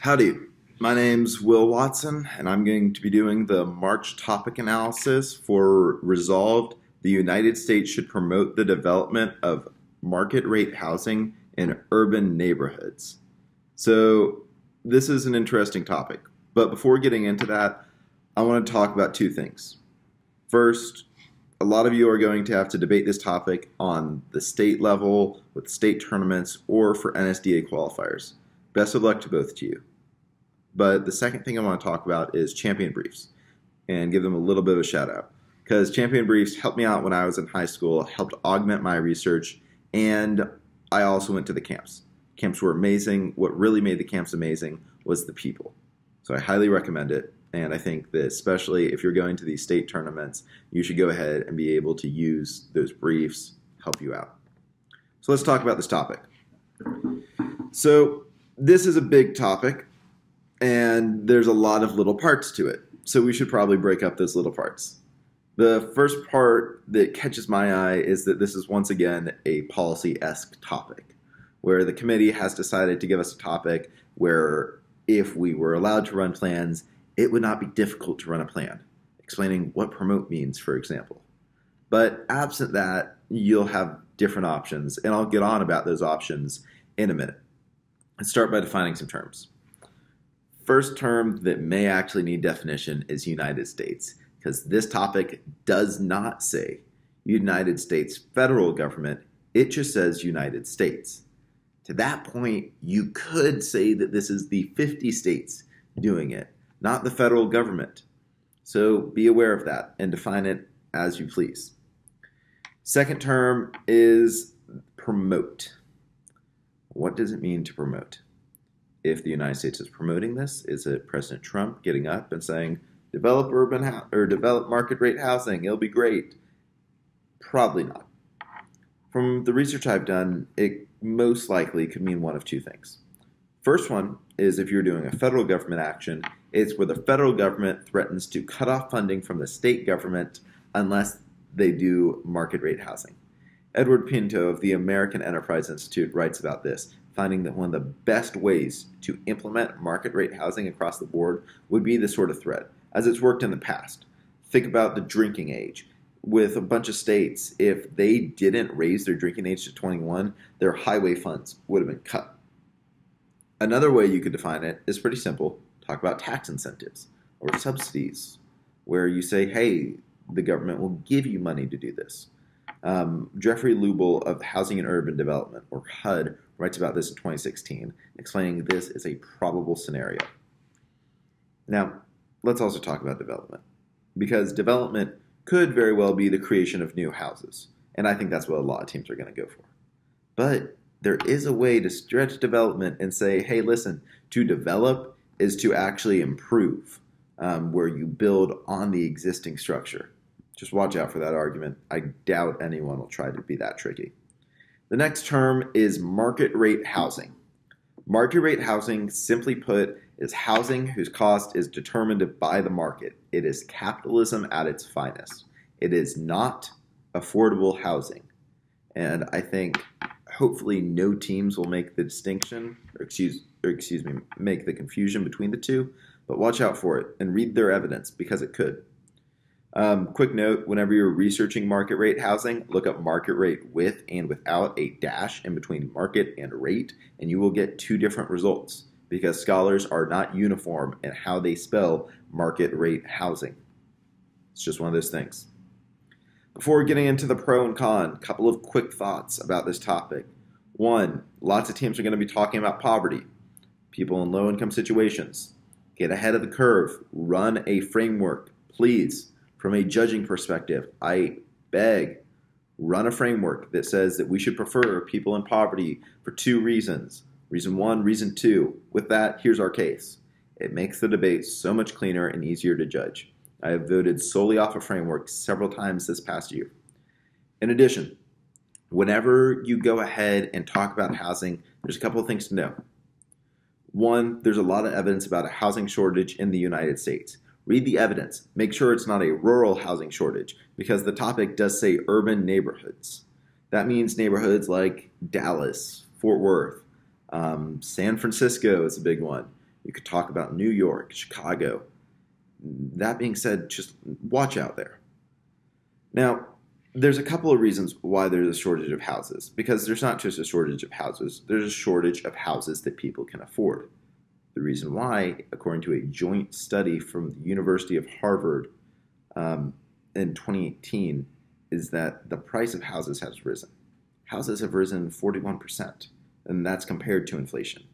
Howdy, my name's Will Watson, and I'm going to be doing the March topic analysis for Resolved. The United States should promote the development of market rate housing in urban neighborhoods. So, this is an interesting topic, but before getting into that, I want to talk about two things. First, a lot of you are going to have to debate this topic on the state level with state tournaments or for NSDA qualifiers. Best of luck to both of you. But the second thing I want to talk about is Champion Briefs and give them a little bit of a shout out. Because Champion Briefs helped me out when I was in high school, helped augment my research, and I also went to the camps. Camps were amazing. What really made the camps amazing was the people. So I highly recommend it. And I think that especially if you're going to these state tournaments, you should go ahead and be able to use those briefs, help you out. So let's talk about this topic. So this is a big topic, and there's a lot of little parts to it. So we should probably break up those little parts. The first part that catches my eye is that this is once again a policy-esque topic, where the committee has decided to give us a topic where if we were allowed to run plans, it would not be difficult to run a plan, explaining what promote means, for example. But absent that, you'll have different options, and I'll get on about those options in a minute. Let's start by defining some terms. First term that may actually need definition is United States, because this topic does not say United States federal government, it just says United States. To that point, you could say that this is the 50 states doing it, not the federal government. So be aware of that and define it as you please. Second term is promote. What does it mean to promote? If the United States is promoting this, is it President Trump getting up and saying, develop develop market rate housing, it'll be great? Probably not. From the research I've done, it most likely could mean one of two things. First one is if you're doing a federal government action, it's where the federal government threatens to cut off funding from the state government unless they do market rate housing. Edward Pinto of the American Enterprise Institute writes about this, finding that one of the best ways to implement market rate housing across the board would be this sort of threat, as it's worked in the past. Think about the drinking age. With a bunch of states, if they didn't raise their drinking age to 21, their highway funds would have been cut. Another way you could define it is pretty simple. Talk about tax incentives or subsidies, where you say, hey, the government will give you money to do this. Jeffrey Lubel of Housing and Urban Development, or HUD, writes about this in 2016, explaining this is a probable scenario. Now, let's also talk about development, because development could very well be the creation of new houses, and I think that's what a lot of teams are going to go for. But there is a way to stretch development and say, hey, listen, to develop is to actually improve, where you build on the existing structure. Just watch out for that argument. I doubt anyone will try to be that tricky. The next term is market rate housing. Market rate housing, simply put, is housing whose cost is determined by the market. It is capitalism at its finest. It is not affordable housing. And I think hopefully no teams will make the distinction, make the confusion between the two, but watch out for it and read their evidence because it could. Quick note, whenever you're researching market rate housing, look up market rate with and without a dash in between market and rate, and you will get two different results because scholars are not uniform in how they spell market rate housing. It's just one of those things. Before getting into the pro and con, a couple of quick thoughts about this topic. One, lots of teams are going to be talking about poverty, people in low-income situations. Get ahead of the curve. Run a framework, please. From a judging perspective, I beg, run a framework that says that we should prefer people in poverty for two reasons. Reason one, reason two. With that, here's our case. It makes the debate so much cleaner and easier to judge. I have voted solely off a framework several times this past year. In addition, whenever you go ahead and talk about housing, there's a couple of things to know. One, there's a lot of evidence about a housing shortage in the United States. Read the evidence. Make sure it's not a rural housing shortage because the topic does say urban neighborhoods. That means neighborhoods like Dallas, Fort Worth, San Francisco is a big one. You could talk about New York, Chicago. That being said, just watch out there. Now, there's a couple of reasons why there's a shortage of houses, because there's not just a shortage of houses, there's a shortage of houses that people can afford. The reason why, according to a joint study from the University of Harvard in 2018, is that the price of houses has risen. Houses have risen 41%, and that's compared to inflation.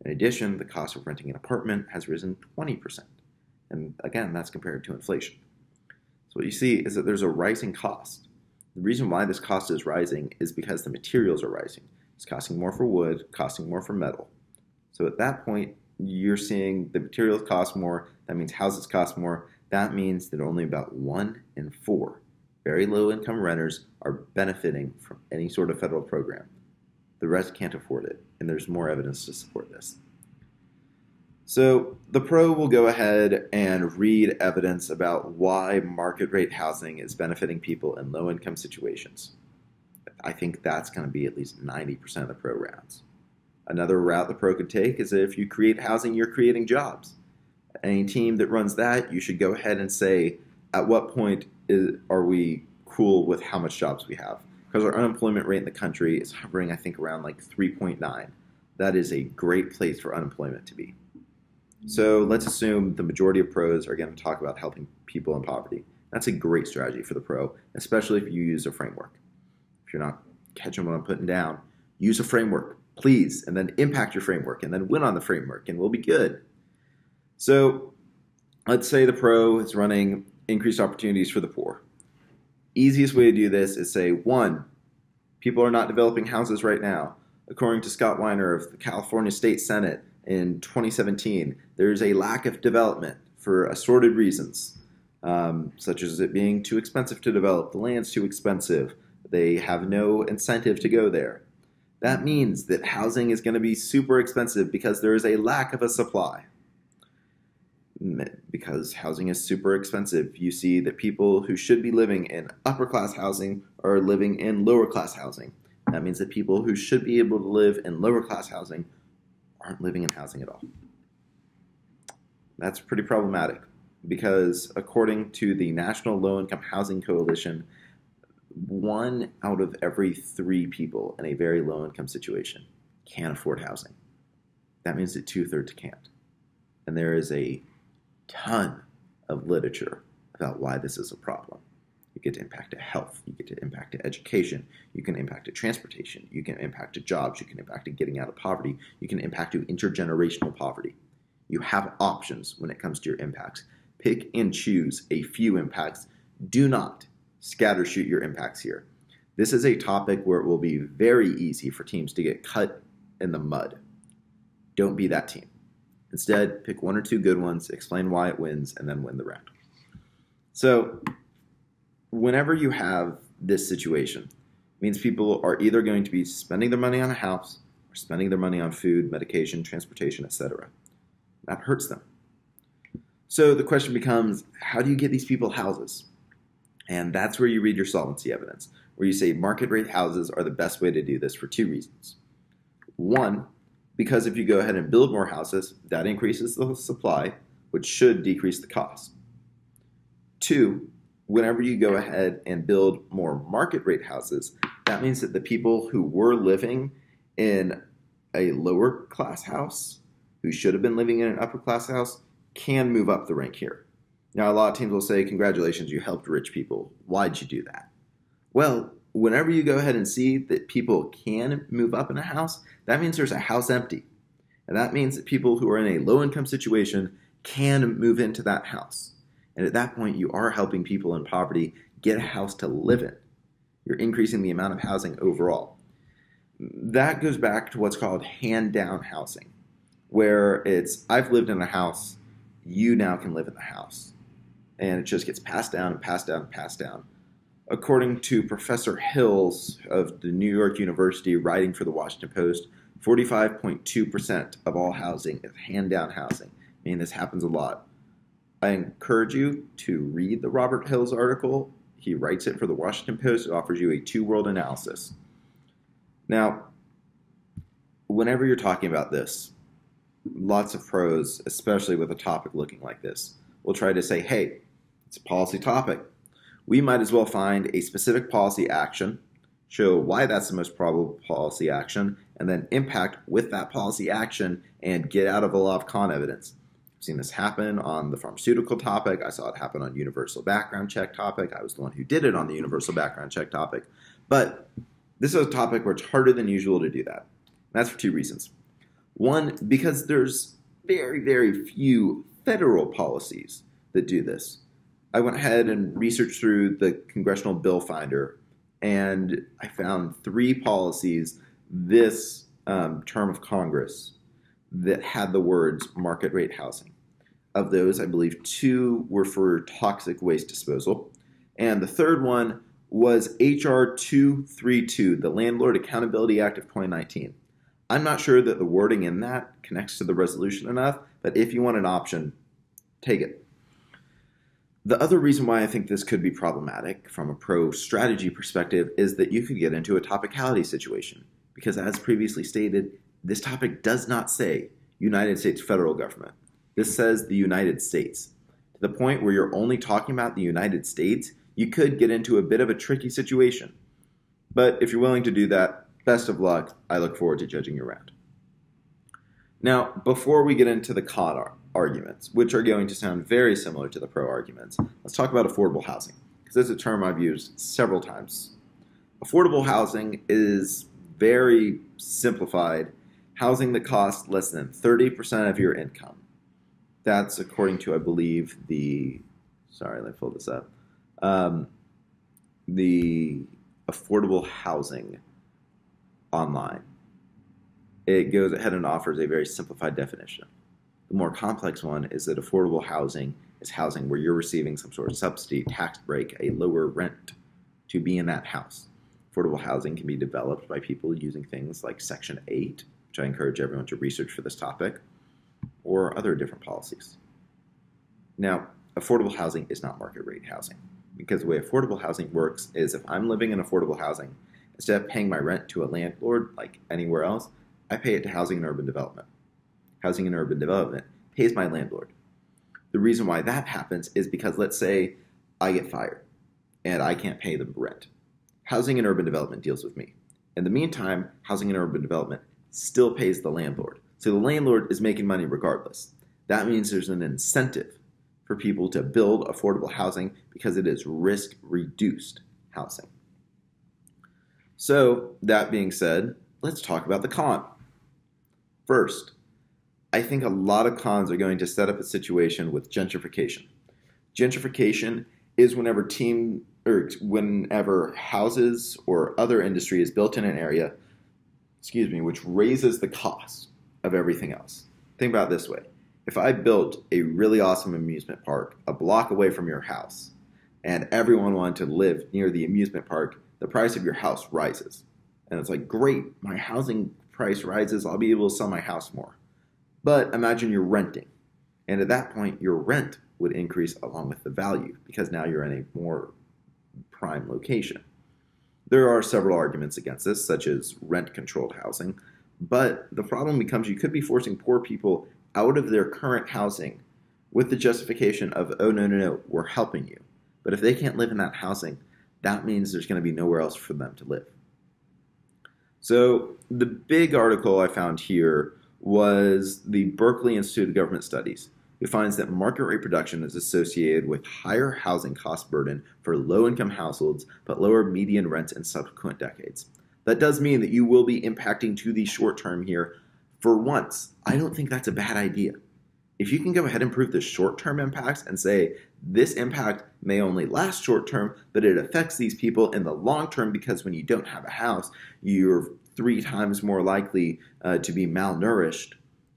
In addition, the cost of renting an apartment has risen 20%, and again, that's compared to inflation. So what you see is that there's a rising cost. The reason why this cost is rising is because the materials are rising. It's costing more for wood, costing more for metal. So at that point, you're seeing the materials cost more. That means houses cost more. That means that only about 1 in 4 very low income renters are benefiting from any sort of federal program. The rest can't afford it, and there's more evidence to support this. So the pro will go ahead and read evidence about why market rate housing is benefiting people in low income situations. I think that's going to be at least 90% of the pro rounds. Another route the pro could take is that if you create housing, you're creating jobs. Any team that runs that, you should go ahead and say, at what point are we cool with how much jobs we have? Because our unemployment rate in the country is hovering, I think, around like 3.9. That is a great place for unemployment to be. So let's assume the majority of pros are going to talk about helping people in poverty. That's a great strategy for the pro, especially if you use a framework. If you're not catching what I'm putting down, use a framework, please, and then impact your framework, and then win on the framework, and we'll be good. So let's say the pro is running increased opportunities for the poor. Easiest way to do this is say, 1, people are not developing houses right now. According to Scott Weiner of the California State Senate in 2017, there's a lack of development for assorted reasons, such as it being too expensive to develop, the land's too expensive, they have no incentive to go there. That means that housing is going to be super expensive because there is a lack of a supply. Because housing is super expensive, you see that people who should be living in upper class housing are living in lower class housing. That means that people who should be able to live in lower class housing aren't living in housing at all. That's pretty problematic because according to the National Low Income Housing Coalition, 1 out of every 3 people in a very low income situation can't afford housing. That means that 2/3 can't. And there is a ton of literature about why this is a problem. You get to impact to health, you get to impact to education, you can impact to transportation, you can impact to jobs, you can impact to getting out of poverty, you can impact to intergenerational poverty. You have options when it comes to your impacts. Pick and choose a few impacts. Do not scattershoot your impacts here. This is a topic where it will be very easy for teams to get cut in the mud. Don't be that team. Instead, pick 1 or 2 good ones, explain why it wins, and then win the round. So, whenever you have this situation, it means people are either going to be spending their money on a house or spending their money on food, medication, transportation, etc. That hurts them. So the question becomes, how do you get these people houses? And that's where you read your solvency evidence, where you say market rate houses are the best way to do this for 2 reasons. 1, because if you go ahead and build more houses, that increases the supply, which should decrease the cost. 2, whenever you go ahead and build more market rate houses, that means that the people who were living in a lower class house, who should have been living in an upper class house, can move up the rank here. Now, a lot of teams will say, congratulations, you helped rich people. Why'd you do that? Well, whenever you go ahead and see that people can move up in a house, that means there's a house empty. And that means that people who are in a low-income situation can move into that house. And at that point, you are helping people in poverty get a house to live in. You're increasing the amount of housing overall. That goes back to what's called hand-down housing, where it's, I've lived in a house, you now can live in the house. And it just gets passed down and passed down and passed down. According to Professor Hills of the New York University writing for the Washington Post, 45.2% of all housing is hand-down housing. I mean, this happens a lot. I encourage you to read the Robert Hills article. He writes it for the Washington Post. It offers you a 2-world analysis. Now, whenever you're talking about this, lots of pros, especially with a topic looking like this. We'll try to say, hey, it's a policy topic. We might as well find a specific policy action, show why that's the most probable policy action, and then impact with that policy action and get out of a lot of con evidence. I've seen this happen on the pharmaceutical topic. I saw it happen on universal background check topic. I was the one who did it on the universal background check topic. But this is a topic where it's harder than usual to do that. And that's for two reasons. One, because there's very, very few federal policies that do this. I went ahead and researched through the Congressional Bill Finder, and I found 3 policies this term of Congress that had the words market rate housing. Of those, I believe 2 were for toxic waste disposal, and the third one was H.R. 232, the Landlord Accountability Act of 2019. I'm not sure that the wording in that connects to the resolution enough, but if you want an option, take it. The other reason why I think this could be problematic from a pro-strategy perspective is that you could get into a topicality situation, because as previously stated, this topic does not say United States federal government. This says the United States. To the point where you're only talking about the United States, you could get into a bit of a tricky situation. But if you're willing to do that, best of luck. I look forward to judging your round. Now, before we get into the con arguments, which are going to sound very similar to the pro arguments, let's talk about affordable housing, because this is a term I've used several times. Affordable housing is very simplified housing that costs less than 30% of your income. That's according to, I believe, sorry, let me pull this up, the affordable housing online. It goes ahead and offers a very simplified definition. The more complex one is that affordable housing is housing where you're receiving some sort of subsidy, tax break, a lower rent to be in that house. Affordable housing can be developed by people using things like Section 8, which I encourage everyone to research for this topic, or other different policies. Now, affordable housing is not market rate housing, because the way affordable housing works is if I'm living in affordable housing, instead of paying my rent to a landlord like anywhere else, I pay it to Housing and Urban Development. Housing and Urban Development pays my landlord. The reason why that happens is because, let's say I get fired and I can't pay the rent. Housing and Urban Development deals with me. In the meantime, Housing and Urban Development still pays the landlord. So the landlord is making money regardless. That means there's an incentive for people to build affordable housing because it is risk-reduced housing. So that being said, let's talk about the con. First, I think a lot of cons are going to set up a situation with gentrification. Gentrification is whenever houses or other industry is built in an area, which raises the cost of everything else. Think about it this way. If I built a really awesome amusement park a block away from your house, and everyone wanted to live near the amusement park, the price of your house rises. And it's like, great, my housing price rises, I'll be able to sell my house more. But imagine you're renting. And at that point, your rent would increase along with the value because now you're in a more prime location. There are several arguments against this, such as rent-controlled housing. But the problem becomes you could be forcing poor people out of their current housing with the justification of, oh, no, we're helping you. But if they can't live in that housing, that means there's going to be nowhere else for them to live. So the big article I found here was the Berkeley Institute of Government Studies, who finds that market rate production is associated with higher housing cost burden for low-income households, but lower median rents in subsequent decades. That does mean that you will be impacting to the short term here. For once, I don't think that's a bad idea. If you can go ahead and prove the short-term impacts and say this impact may only last short-term, but it affects these people in the long term because when you don't have a house, you're 3 times more likely to be malnourished.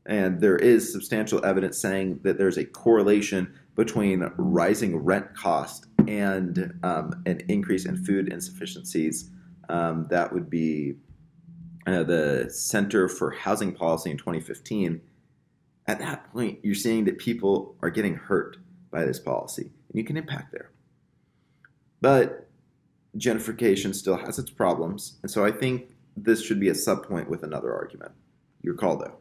And there is substantial evidence saying that there's a correlation between rising rent cost and an increase in food insufficiencies. That would be the Center for Housing Policy in 2015. At that point, you're seeing that people are getting hurt by this policy, and you can impact there. But gentrification still has its problems, and so I think this should be a subpoint with another argument. Your call, though.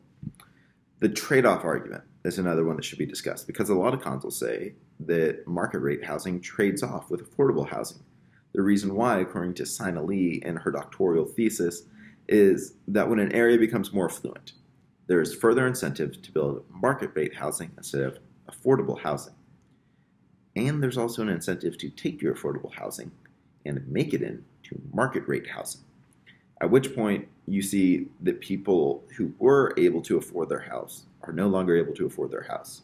The trade-off argument is another one that should be discussed because a lot of cons will say that market rate housing trades off with affordable housing. The reason why, according to Sina Lee in her doctoral thesis, is that when an area becomes more affluent, there is further incentive to build market rate housing instead of affordable housing. And there's also an incentive to take your affordable housing and make it into market rate housing. At which point you see that people who were able to afford their house are no longer able to afford their house.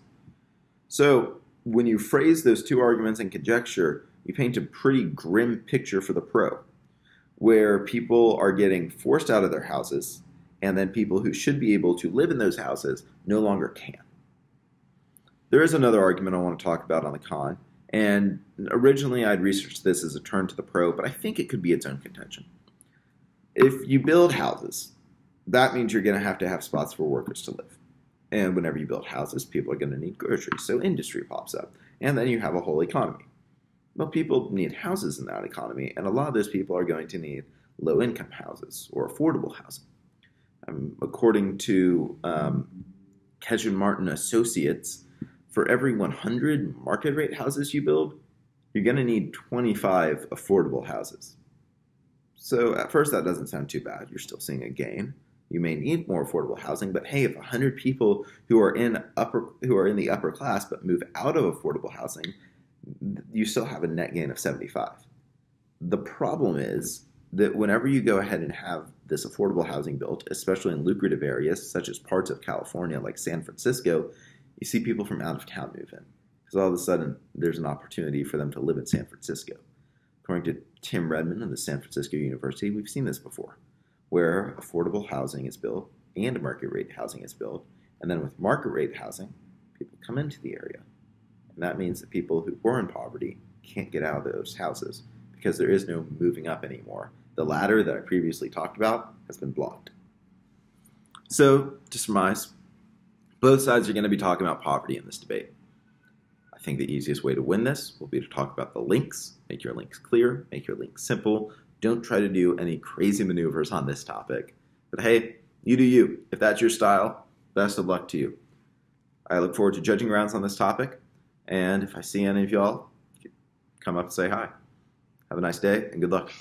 So when you phrase those two arguments in conjecture, you paint a pretty grim picture for the pro, where people are getting forced out of their houses, and then people who should be able to live in those houses no longer can. There is another argument I want to talk about on the con, and originally I'd researched this as a turn to the pro, but I think it could be its own contention. If you build houses, that means you're going to have spots for workers to live. And whenever you build houses, people are going to need groceries, so industry pops up. And then you have a whole economy. Well, people need houses in that economy, and a lot of those people are going to need low-income houses or affordable housing. According to Kedgen Martin Associates, for every 100 market rate houses you build, you're going to need 25 affordable houses. So at first that doesn't sound too bad. You're still seeing a gain. You may need more affordable housing, but hey, if 100 people who are in the upper class but move out of affordable housing, you still have a net gain of 75. The problem is that whenever you go ahead and have this affordable housing built, especially in lucrative areas such as parts of California like San Francisco, you see people from out of town move in because all of a sudden there's an opportunity for them to live in San Francisco. According to Tim Redmond of the San Francisco University, we've seen this before, where affordable housing is built and market rate housing is built, and then with market rate housing, people come into the area. And that means that people who were in poverty can't get out of those houses because there is no moving up anymore. The ladder that I previously talked about has been blocked. So, to surmise, both sides are going to be talking about poverty in this debate. I think the easiest way to win this will be to talk about the links, make your links clear, make your links simple. Don't try to do any crazy maneuvers on this topic. But hey, you do you. If that's your style, best of luck to you. I look forward to judging rounds on this topic. And if I see any of y'all, come up and say hi. Have a nice day and good luck.